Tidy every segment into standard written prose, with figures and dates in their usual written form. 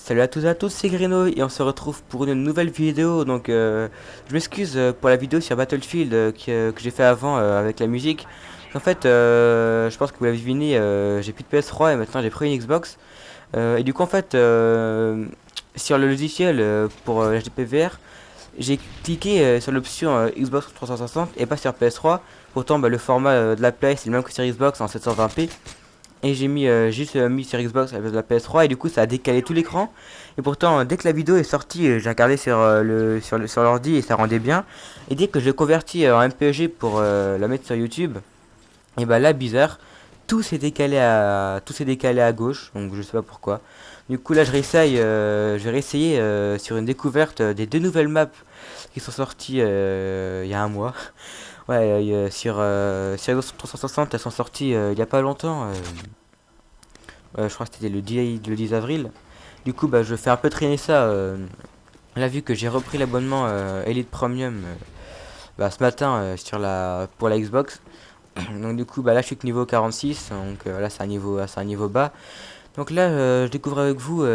Salut à tous et à tous, c'est Greno et on se retrouve pour une nouvelle vidéo. Donc je m'excuse pour la vidéo sur Battlefield que j'ai fait avant avec la musique. En fait, je pense que vous l'avez deviné, j'ai plus de PS3 et maintenant j'ai pris une Xbox. Et du coup, en fait, sur le logiciel pour l'HDPVR, j'ai cliqué sur l'option Xbox 360 et pas sur PS3. Pourtant, bah, le format de la Play c'est le même que sur Xbox en 720p. Et j'ai mis juste mis sur Xbox avec la PS3 et du coup ça a décalé tout l'écran. Et pourtant dès que la vidéo est sortie, j'ai regardé sur sur l'ordi et ça rendait bien. Et dès que je l'ai converti en MPEG pour la mettre sur YouTube, et bah là bizarre, tout s'est décalé à gauche, donc je sais pas pourquoi. Du coup là je vais réessayer sur une découverte des deux nouvelles maps qui sont sorties il y a un mois. Ouais, sur Xbox 360 elles sont sorties il y a pas longtemps. Je crois que c'était le 10 avril. Du coup, bah, je fais un peu traîner ça. Là, vu que j'ai repris l'abonnement Elite Premium bah, ce matin pour la Xbox. Donc, du coup, bah, là, je suis que niveau 46. Donc, là, c'est un niveau bas. Donc, là, je découvre avec vous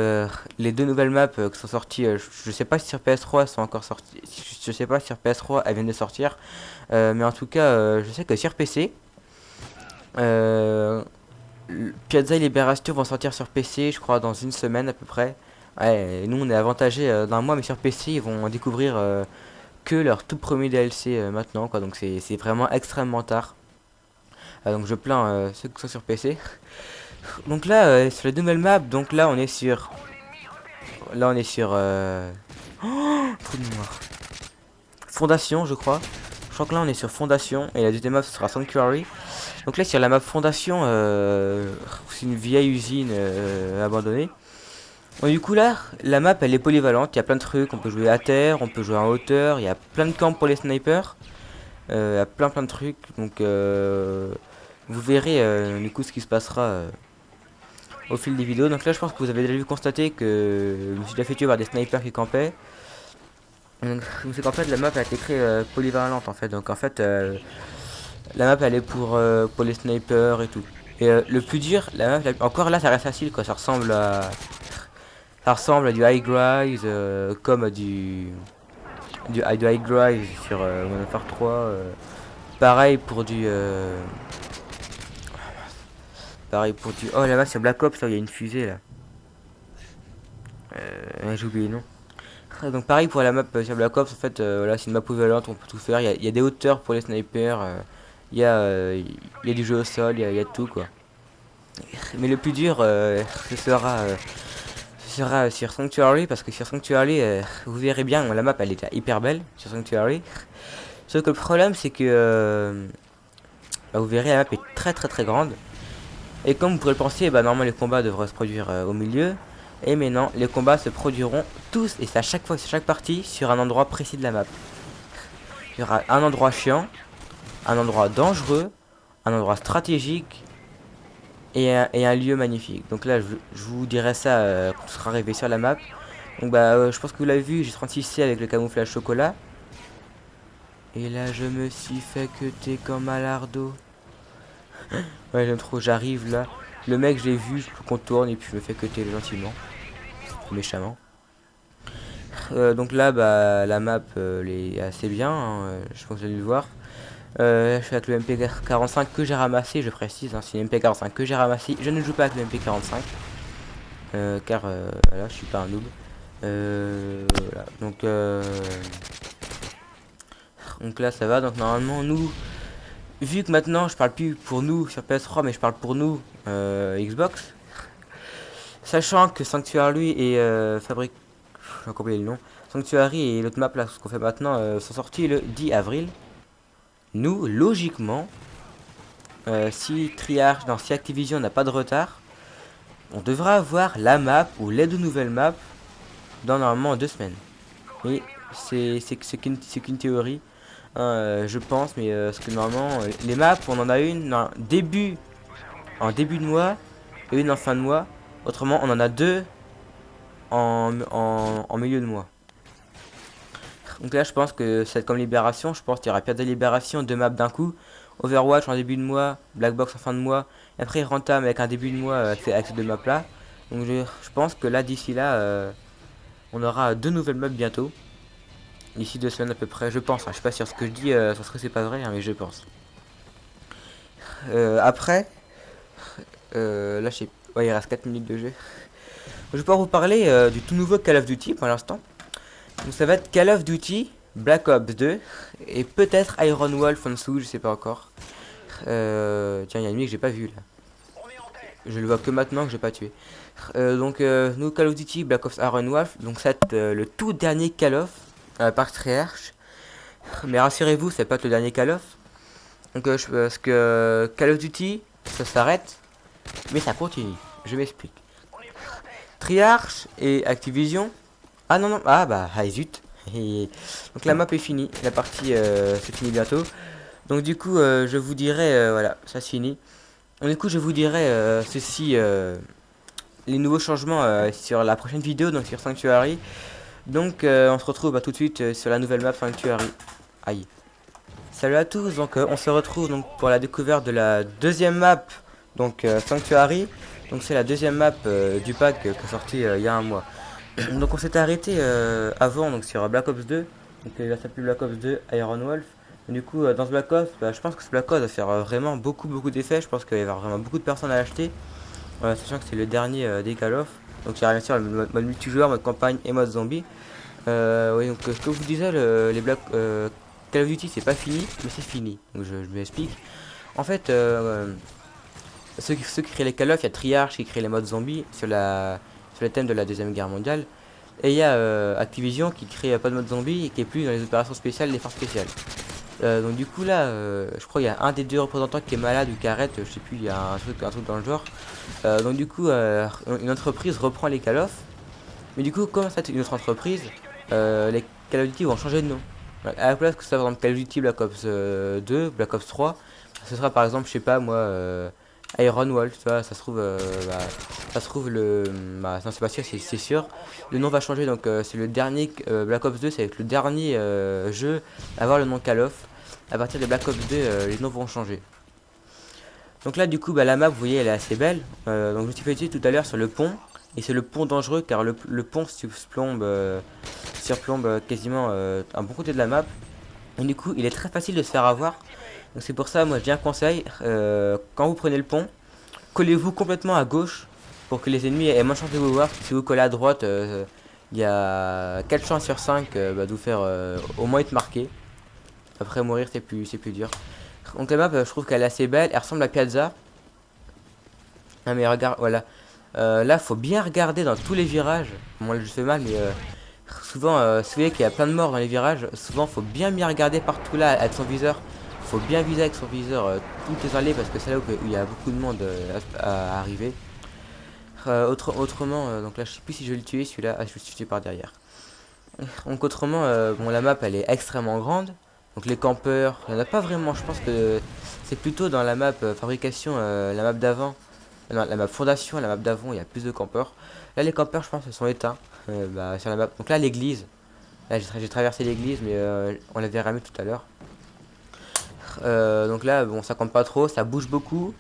les deux nouvelles maps qui sont sorties. Je sais pas si sur PS3 elles sont encore sorties. Je sais pas si sur PS3 elles viennent de sortir. Mais en tout cas, je sais que sur PC. Euh, Piazza et Libération vont sortir sur PC, je crois, dans une semaine à peu près. Ouais, et nous on est avantagés d'un mois, mais sur PC ils vont découvrir que leur tout premier DLC maintenant, quoi. Donc c'est vraiment extrêmement tard. Donc je plains ceux qui sont sur PC. Donc là, sur les nouvelles maps, donc là on est sur trou de mémoire. Fondation, je crois. Je crois que là on est sur Fondation et la deuxième map ce sera Sanctuary. Donc là sur la map Fondation, c'est une vieille usine abandonnée. Bon, du coup là, la map elle est polyvalente, il y a plein de trucs, on peut jouer à terre, on peut jouer en hauteur, il y a plein de camps pour les snipers, il y a plein de trucs, donc vous verrez du coup ce qui se passera au fil des vidéos. Donc là je pense que vous avez déjà vu constater que je me suis déjà fait tuer par des snipers qui campaient. Donc c'est qu'en fait la map a été créée polyvalente en fait, donc en fait la map elle est pour les snipers et tout. Et le plus dur, encore là ça reste facile quoi, ça ressemble à du high rise comme à du high rise sur Modern Warfare 3. Pareil pour du oh là-bas sur Black Ops là, il y a une fusée là. J'ai oublié le nom. Donc pareil pour la map sur Black Ops en fait voilà c'est une map polyvalente, on peut tout faire, il y a des hauteurs pour les snipers, il y a du jeu au sol, il y a tout quoi. Mais le plus dur ce sera sur Sanctuary parce que sur Sanctuary vous verrez bien la map elle est hyper belle sur Sanctuary. Sauf que le problème c'est que bah, vous verrez la map est très grande. Et comme vous pourrez le penser, bah, normalement les combats devraient se produire au milieu. Et mais non, les combats se produiront tous et c'est à chaque fois, sur chaque partie, sur un endroit précis de la map. Il y aura un endroit chiant, un endroit dangereux, un endroit stratégique et un lieu magnifique. Donc là, je vous dirai ça quand on sera arrivé sur la map. Donc bah, je pense que vous l'avez vu, j'ai 36C avec le camouflage chocolat. Et là, je me suis fait cuter comme un lardo. Ouais, j'aime trop, j'arrive là. Le mec, je l'ai vu, je le contourne et puis je me fais cuter gentiment, méchamment. Donc là, bah, la map elle est assez bien, hein, je pense que vous allez le voir. Je suis avec le MP45 que j'ai ramassé, je précise, hein, c'est une MP45 que j'ai ramassé. Je ne joue pas avec le MP45, car là, je suis pas un noob. Voilà. Donc là, ça va. Donc normalement, nous, vu que maintenant, je parle plus pour nous sur PS3, mais je parle pour nous Xbox. Sachant que Sanctuary et Fabric, j'ai encore oublié le nom. Sanctuary et l'autre map là, ce qu'on fait maintenant, sont sortis le 10 avril. Nous, logiquement, si Activision n'a pas de retard, on devra avoir la map ou les deux nouvelles maps dans normalement 2 semaines. Mais c'est qu'une théorie, hein, je pense, mais parce que normalement, les maps, on en a une en début de mois et une en fin de mois. Autrement, on en a deux en milieu de mois. Donc là, je pense que c'est comme Libération. Je pense qu'il y aura Piazza Libération, deux maps d'un coup. Overwatch en début de mois, Black Box en fin de mois. Et après, Rentam avec un début de mois avec ces deux maps là. Donc je pense que là, d'ici là, on aura 2 nouvelles maps bientôt. D'ici 2 semaines à peu près, je pense. Hein, je suis pas sûr ce que je dis, ça se trouve c'est pas vrai, hein, mais je pense. Après, là, je sais, ouais, il reste 4 minutes de jeu. Je vais pouvoir vous parler du tout nouveau Call of Duty pour l'instant. Donc ça va être Call of Duty, Black Ops 2 et peut-être Iron Wolf en dessous, je sais pas encore. Tiens, il y a un ennemi que j'ai pas vu là. Je le vois que maintenant que j'ai pas tué. Nous Call of Duty, Black Ops, Iron Wolf. Donc c'est le tout dernier Call of par Treyarch. Mais rassurez-vous, c'est pas le dernier Call of. Donc parce que Call of Duty, ça s'arrête, mais ça continue. Je m'explique. Treyarch et Activision. Ah non non, ah bah ah, zut. Et donc la map est finie, la partie c'est fini bientôt. Donc du coup je vous dirai voilà, ça se finit. Donc, du coup je vous dirai les nouveaux changements sur la prochaine vidéo, donc sur Sanctuary. Donc on se retrouve tout de suite sur la nouvelle map Sanctuary. Aïe. Salut à tous, donc on se retrouve donc pour la découverte de la deuxième map, donc Sanctuary. Donc c'est la deuxième map du pack qui est sorti il y a un mois. Donc on s'était arrêté avant donc sur Black Ops 2, donc il va s'appeler Black Ops 2 Iron Wolf. Et du coup dans ce Black Ops, je pense que ce Black Ops va faire vraiment beaucoup d'effets, je pense qu'il va y avoir vraiment beaucoup de personnes à l'acheter, sachant que c'est le dernier des Call of. Donc il y a bien sûr le mode multijoueur, mode campagne et mode zombie. Oui, donc ce que je vous disais, les Black Call of Duty c'est pas fini, mais c'est fini. Donc je m'explique. En fait, ceux qui créent les Call of, il y a Treyarch qui crée les modes zombies sur le thème de la Deuxième Guerre mondiale. Et il y a Activision qui crée pas de mode zombie et qui est plus dans les opérations spéciales, les forces spéciales. Donc du coup là, je crois qu'il y a un des deux représentants qui est malade ou qui arrête, je sais plus, il y a un truc dans le genre. Donc du coup, une entreprise reprend les Call of. Mais du coup, comme c'est une autre entreprise, les Call of Duty vont changer de nom. Donc, à la place que ça va par exemple Call of Duty Black Ops 2, Black Ops 3, ce sera par exemple, je sais pas moi, Iron Wolf, tu vois, ça se trouve, ça se trouve non c'est pas sûr, c'est sûr. Le nom va changer, donc c'est le dernier, Black Ops 2, c'est le dernier jeu à avoir le nom Call of. À partir de Black Ops 2, les noms vont changer. Donc là, du coup, la map, vous voyez, elle est assez belle. Donc je me suis fait tuer tout à l'heure sur le pont. Et c'est le pont dangereux car le pont surplombe quasiment un bon côté de la map. Et du coup, il est très facile de se faire avoir. Donc c'est pour ça, moi, je dis un conseil. Quand vous prenez le pont, collez-vous complètement à gauche pour que les ennemis aient moins chance de vous voir. Si vous collez à droite, il y a 4 chances sur 5 de vous faire au moins être marqué. Après mourir, c'est plus dur. Donc la map, je trouve qu'elle est assez belle. Elle ressemble à Piazza. Ah mais regarde, voilà. Là, faut bien regarder dans tous les virages. Moi, je fais mal, mais souvent, si vous voyez qu'il y a plein de morts dans les virages, souvent, faut bien regarder partout là avec son viseur. Faut bien viser avec son viseur toutes les allées parce que c'est là où il y a beaucoup de monde à arriver. Autrement, donc là, je sais plus si je vais le tuer celui-là. Ah, je le suis tué par derrière. Donc autrement, bon, la map, elle est extrêmement grande. Donc les campeurs, il n'y en a pas vraiment. Je pense que c'est plutôt dans la map fabrication, la map d'avant. Non, la map fondation, la map d'avant, il y a plus de campeurs. Là, les campeurs, je pense, ils sont éteints sur la map. Donc là, l'église. Là, j'ai traversé l'église, mais on l'avait ramé tout à l'heure. Donc là, bon, ça compte pas trop, ça bouge beaucoup,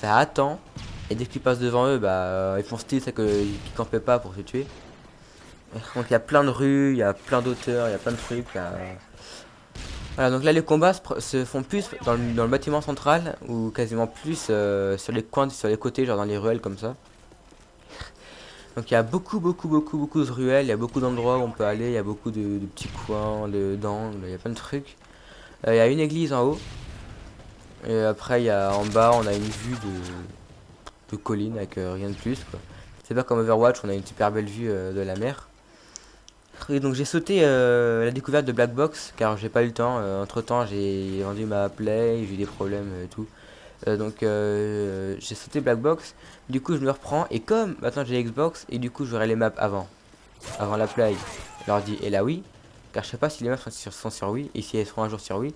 ça attend. Et dès que tu passes devant eux, ils font style, c'est qu'ils campaient pas pour te tuer. Donc il y a plein de rues, il y a plein d'auteurs, il y a plein de trucs. Voilà, donc là les combats se font plus dans le bâtiment central ou quasiment plus sur les coins, sur les côtés, genre dans les ruelles comme ça. Donc il y a beaucoup de ruelles, il y a beaucoup d'endroits où on peut aller, il y a beaucoup de petits coins, d'angles, il y a plein de trucs. Il y a une église en haut. Et après en bas on a une vue de colline avec rien de plus quoi. C'est pas comme Overwatch, on a une super belle vue de la mer. Et donc j'ai sauté la découverte de Black Box car j'ai pas eu le temps. Entre temps j'ai vendu ma Play, j'ai eu des problèmes et tout. J'ai sauté Black Box. Du coup je me reprends et comme maintenant j'ai Xbox et du coup j'aurai les maps avant la Play, l'ordi et la Wii. Car je sais pas si les maps sont sur Wii et si elles seront un jour sur Wii.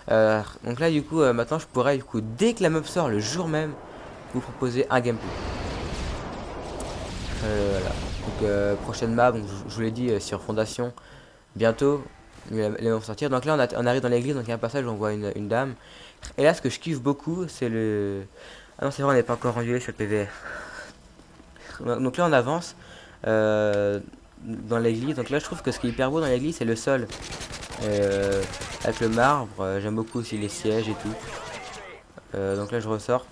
Donc là du coup maintenant je pourrais du coup dès que la map sort le jour même vous proposer un gameplay. Voilà. Donc prochaine map, donc, je vous l'ai dit sur Fondation, bientôt, les vont sortir. Donc là on arrive dans l'église, donc il y a un passage où on voit une dame. Et là ce que je kiffe beaucoup c'est le... Ah non c'est vrai on n'est pas encore rendu sur le PVR. Donc là on avance dans l'église. Donc là je trouve que ce qui est hyper beau dans l'église c'est le sol. Euh, avec le marbre, j'aime beaucoup aussi les sièges et tout. Donc là je ressors.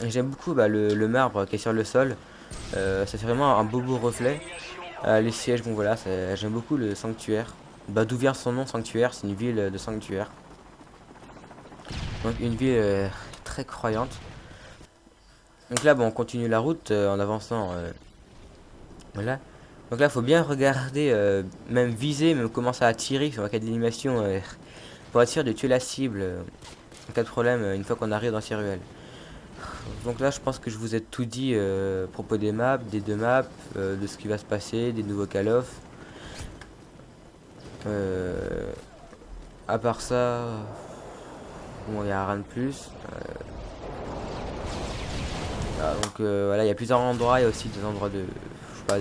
Et j'aime beaucoup le marbre qui est sur le sol. Ça fait vraiment un beau reflet. Les sièges, bon voilà, j'aime beaucoup le sanctuaire. D'où vient son nom, sanctuaire, c'est une ville de sanctuaire. Donc une ville très croyante. Donc là, bon, on continue la route en avançant. Voilà. Donc là, faut bien regarder, même viser, même commencer à tirer sur un cas de l'animation pour être sûr de tuer la cible en cas de problème une fois qu'on arrive dans ces ruelles. Donc là, je pense que je vous ai tout dit à propos des maps, des deux maps, de ce qui va se passer, des nouveaux Call of. À part ça, bon, il n'y a rien de plus. Voilà, il y a plusieurs endroits, il y a aussi des endroits de, je sais pas,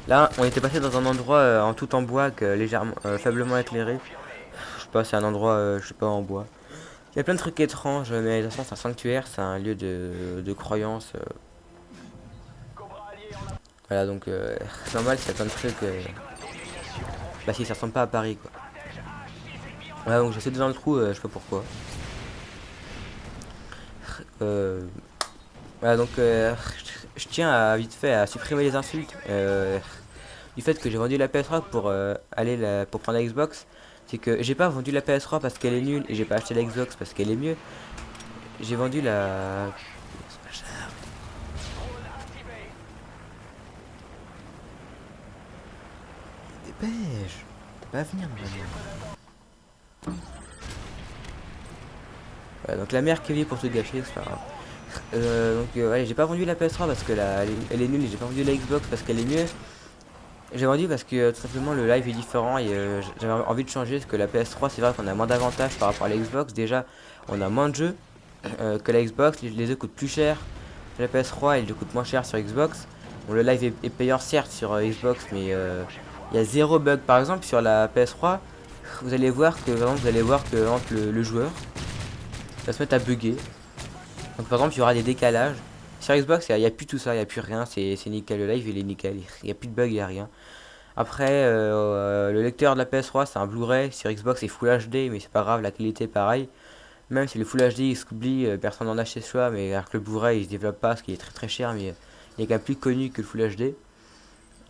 là, on était passé dans un endroit en tout en bois, légèrement, faiblement éclairé. Je sais pas, c'est un endroit, je sais pas, en bois. Il y a plein de trucs étranges, mais de toute façon, c'est un sanctuaire, c'est un lieu de croyance. Voilà, donc c'est normal, s'il y a plein de trucs. Bah si, ça ressemble pas à Paris, quoi. Voilà, donc j'essaie de dans le trou, je sais pas pourquoi. Euh, voilà, donc je tiens à vite fait à supprimer les insultes du fait que j'ai vendu la PS3 pour pour prendre la Xbox. C'est que j'ai pas vendu la PS3 parce qu'elle est nulle et j'ai pas acheté la Xbox parce qu'elle est mieux. J'ai vendu la. Dépêche, t'as pas à venir maintenant. Voilà, donc la mère qui vit pour te gâcher, c'est pas grave. Ouais, j'ai pas vendu la PS3 parce que elle est nulle et j'ai pas vendu la Xbox parce qu'elle est mieux. J'ai vendu parce que tout simplement le live est différent et j'avais envie de changer parce que la PS3 c'est vrai qu'on a moins d'avantages par rapport à la Xbox. Déjà on a moins de jeux que la Xbox, les jeux coûtent plus cher. La PS3 elle coûte moins cher sur Xbox. Bon, le live est payant certes sur Xbox mais il y a zéro bug. Par exemple sur la PS3 vous allez voir que vraiment vous allez voir que entre le joueur va se mettre à bugger. Donc par exemple il y aura des décalages. Sur Xbox il n'y a plus tout ça, il n'y a plus rien, c'est nickel, le live il est nickel, il n'y a plus de bug, il n'y a rien. Après le lecteur de la PS3 c'est un Blu-ray, sur Xbox c'est Full HD mais c'est pas grave, la qualité est pareille. Même si le Full HD il s'oublie, personne n'en a chez soi, mais alors que le Blu-ray il se développe pas parce qu'il est très cher mais il est quand même plus connu que le Full HD.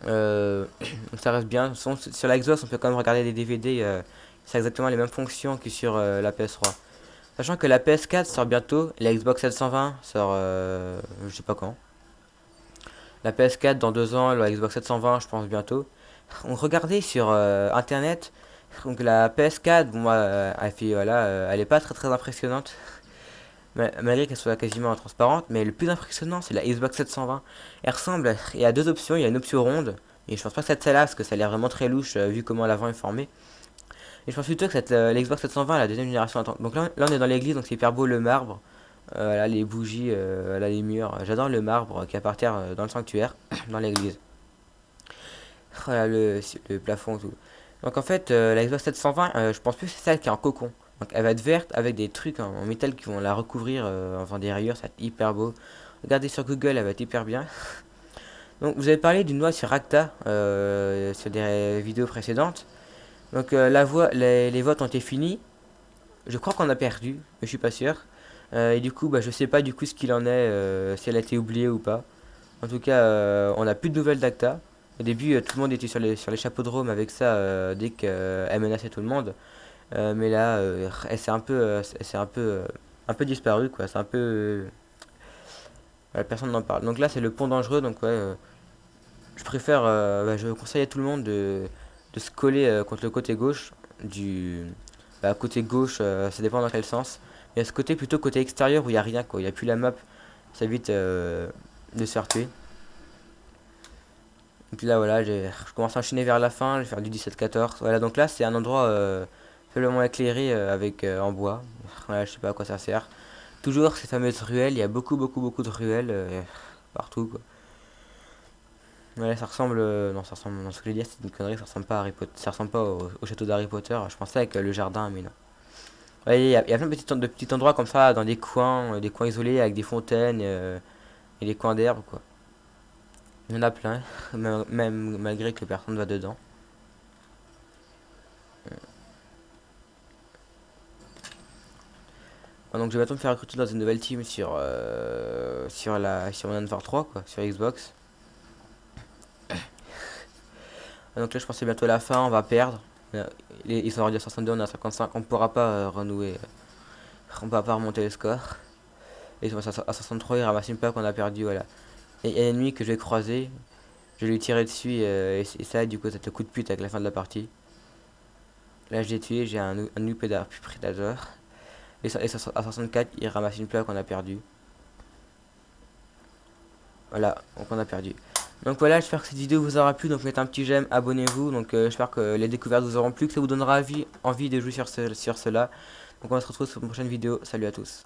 Donc ça reste bien. Sur la Xbox on peut quand même regarder des DVD, c'est exactement les mêmes fonctions que sur la PS3. Sachant que la PS4 sort bientôt, la Xbox 720 sort je sais pas quand. La PS4 dans 2 ans, la Xbox 720 je pense bientôt. On regardait sur internet, donc la PS4, bon, elle fait, voilà, elle est pas très impressionnante, malgré qu'elle soit quasiment transparente, mais le plus impressionnant c'est la Xbox 720. Elle ressemble, il y a deux options, il y a une option ronde, et je pense pas que c'est celle-là parce que ça a l'air vraiment très louche vu comment l'avant est formé. Et je pense plutôt que l'Xbox 720 la deuxième génération. Donc là on est dans l'église, donc c'est hyper beau le marbre. Là les bougies, là les murs. J'adore le marbre qui est par terre dans le sanctuaire, dans l'église. Voilà le plafond tout. Donc en fait la Xbox 720, je pense plus que c'est celle qui est en cocon. Donc elle va être verte avec des trucs en métal qui vont la recouvrir en faisant des rayures, ça va être hyper beau. Regardez sur Google, elle va être hyper bien. Donc vous avez parlé d'une loi sur Acta sur des vidéos précédentes. Donc les votes ont été finis. Je crois qu'on a perdu, mais je suis pas sûr. Et du coup, je sais pas du coup ce qu'il en est, si elle a été oubliée ou pas. En tout cas, on a plus de nouvelles d'Acta. Au début, tout le monde était sur les chapeaux de Rome avec ça dès qu'elle menaçait tout le monde. Mais là, elle s'est un peu disparue quoi. C'est un peu, personne n'en parle. Donc là, c'est le pont dangereux. Donc ouais, je conseille à tout le monde de se coller contre le côté gauche du côté gauche, ça dépend dans quel sens. Il y a ce côté plutôt côté extérieur où il n'y a rien quoi, il n'y a plus la map, ça évite de se faire tuer. Et puis là voilà, je commence à enchaîner vers la fin, je vais faire du 17-14. Voilà, donc là c'est un endroit faiblement éclairé avec en bois. Voilà, je sais pas à quoi ça sert. Toujours ces fameuses ruelles, il y a beaucoup de ruelles partout quoi. Ouais, ça ressemble. Non, ça ressemble. Non, ce que je veux dire, c'est une connerie, ça ressemble pas à Harry Potter. Ça ressemble pas au château d'Harry Potter. Je pensais avec le jardin, mais non. Ouais, il y a plein de petits endroits comme ça, dans des coins isolés, avec des fontaines et des coins d'herbe, quoi. Il y en a plein, même malgré que personne va dedans. Donc je vais bientôt me faire recruter dans une nouvelle team sur Modern Warfare 3 quoi, sur Xbox. Donc là je pense que c'est bientôt la fin, on va perdre. Ils sont rendus à 62, on est à 55, on pourra pas renouer, on pourra pas remonter le score. Et ils sont à 63, ils ramassent une pack qu'on a perdu, voilà. Et il y a un ennemi que je vais croiser, je vais lui tirer dessus et ça du coup ça te coup de pute avec la fin de la partie. Là je l'ai tué, j'ai un new Predator. Et à 64, il ramasse une plaque qu'on a perdu. Voilà, donc on a perdu. Donc voilà, j'espère que cette vidéo vous aura plu. Donc mettez un petit j'aime, abonnez-vous. Donc j'espère que les découvertes vous auront plu, que ça vous donnera envie de jouer sur cela. Donc on se retrouve sur une prochaine vidéo. Salut à tous.